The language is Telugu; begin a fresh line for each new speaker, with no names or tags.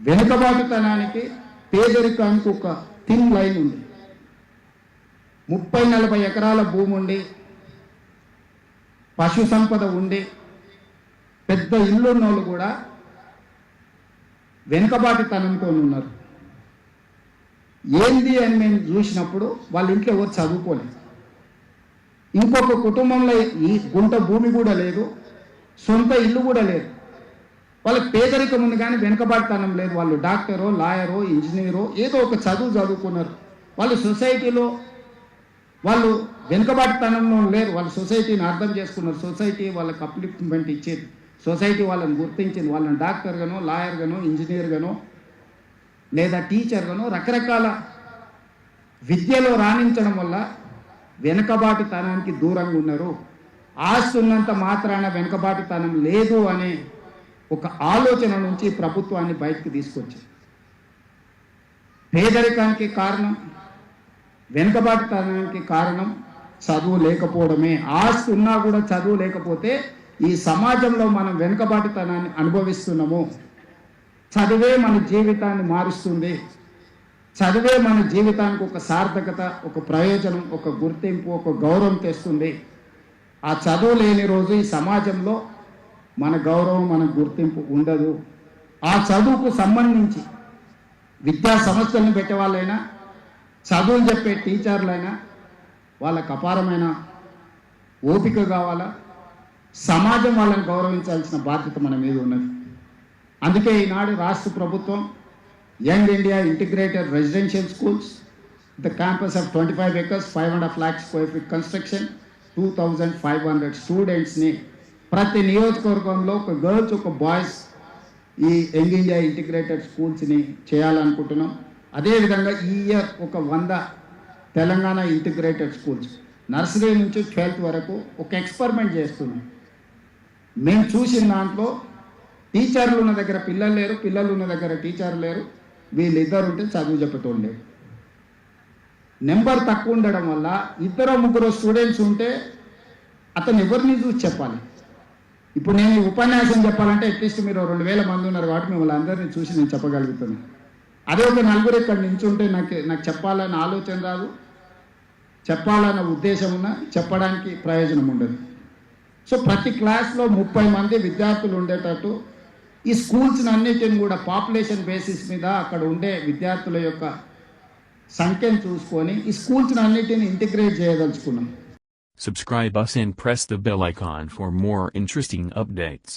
వెనుకబాటుతనానికి పేదరికానికి ఒక థిన్ లైన్ ఉంది. 30-40 ఎకరాల భూమి ఉండి, పశు సంపద ఉండి, పెద్ద ఇల్లున్నోళ్ళు కూడా వెనుకబాటుతనంతో ఉన్నారు. ఏంది అని మేము చూసినప్పుడు వాళ్ళ ఇంట్లో ఎవరు చదువుకోలేదు. ఇంకొక కుటుంబంలో ఈ గుంట భూమి కూడా లేదు, సొంత ఇల్లు కూడా లేదు. వాళ్ళకి పేదరికం ఉంది కానీ వెనుకబాటుతనం లేదు. వాళ్ళు డాక్టరో, లాయరో, ఇంజనీరో ఏదో ఒక చదువు చదువుకున్నారు. వాళ్ళు సొసైటీలో వాళ్ళు వెనుకబాటుతనంలో లేరు. వాళ్ళు సొసైటీని అర్థం చేసుకున్నారు. సొసైటీ వాళ్ళకి అప్లిఫ్ట్మెంట్ ఇచ్చేది. సొసైటీ వాళ్ళని గుర్తించింది. వాళ్ళని డాక్టర్గానో, లాయర్గానో, ఇంజనీర్గానో లేదా టీచర్గానో రకరకాల విద్యలో రాణించడం వల్ల వెనుకబాటుతనానికి దూరంగా ఉన్నారు. ఆస్తి ఉన్నంత మాత్రాన వెనుకబాటుతనం లేదు అనే ఒక ఆలోచన నుంచి ప్రభుత్వాన్ని బయటకు తీసుకొచ్చింది. పేదరికానికి కారణం, వెనుకబాటుతనానికి కారణం చదువు లేకపోవడమే. ఆస్తి ఉన్నా కూడా చదువు లేకపోతే ఈ సమాజంలో మనం వెనుకబాటుతనాన్ని అనుభవిస్తున్నాము. చదివే మన జీవితాన్ని మారుస్తుంది. చదివే మన జీవితానికి ఒక సార్థకత, ఒక ప్రయోజనం, ఒక గుర్తింపు, ఒక గౌరవం తెస్తుంది. ఆ చదువు లేని రోజు ఈ సమాజంలో మన గౌరవం, మన గుర్తింపు ఉండదు. ఆ చదువుకు సంబంధించి విద్యా సంస్థలను పెట్టే వాళ్ళైనా, చదువులు చెప్పే టీచర్లైనా వాళ్ళకు అపారమైన ఓపిక కావాలా. సమాజం వాళ్ళని గౌరవించాల్సిన బాధ్యత మన మీద ఉన్నది. అందుకే ఈనాడు రాష్ట్ర ప్రభుత్వం young India integrated residential schools, the campus of 25 acres 5.5 lakh square feet construction, 2500 స్టూడెంట్స్ని ప్రతి నియోజకవర్గంలో ఒక గర్ల్స్, ఒక బాయ్స్ ఈ యంగ్ ఇండియా ఇంటిగ్రేటెడ్ స్కూల్స్ని చేయాలనుకుంటున్నాం. అదేవిధంగా ఈ ఇయర్ ఒక 100 తెలంగాణ ఇంటిగ్రేటెడ్ స్కూల్స్ నర్సరీ నుంచి 12th వరకు ఒక ఎక్స్పెరిమెంట్ చేస్తున్నాం. మేము చూసిన దాంట్లో టీచర్లు ఉన్న దగ్గర పిల్లలు లేరు, పిల్లలు ఉన్న దగ్గర టీచర్లు లేరు. వీళ్ళిద్దరు ఉంటే చదువు చెప్పేటోళ్ళు లేరు. నెంబర్ తక్కువ ఉండడం వల్ల 2-3 స్టూడెంట్స్ ఉంటే అతను ఎవరిని చూసి చెప్పాలి. ఇప్పుడు నేను ఈ ఉపన్యాసం చెప్పాలంటే అట్లీస్ట్ మీరు 2000 మంది ఉన్నారు కాబట్టి మిమ్మల్ని అందరినీ చూసి నేను చెప్పగలుగుతున్నాను. అదే ఒక 4 ఇక్కడ నించుంటే నాకు చెప్పాలన్న ఆలోచన రాదు, చెప్పాలన్న ఉద్దేశం ఉన్నా చెప్పడానికి ప్రయోజనం ఉండదు. సో ప్రతి క్లాస్లో 30 మంది విద్యార్థులు ఉండేటట్టు ఈ స్కూల్స్ని అన్నిటిని కూడా పాపులేషన్ బేసిస్ మీద అక్కడ ఉండే విద్యార్థుల యొక్క సంఖ్యను చూసుకొని ఈ స్కూల్స్ని అన్నిటిని integrate చేయదలుచుకున్నాం.
Subscribe us and press the bell icon for more interesting updates.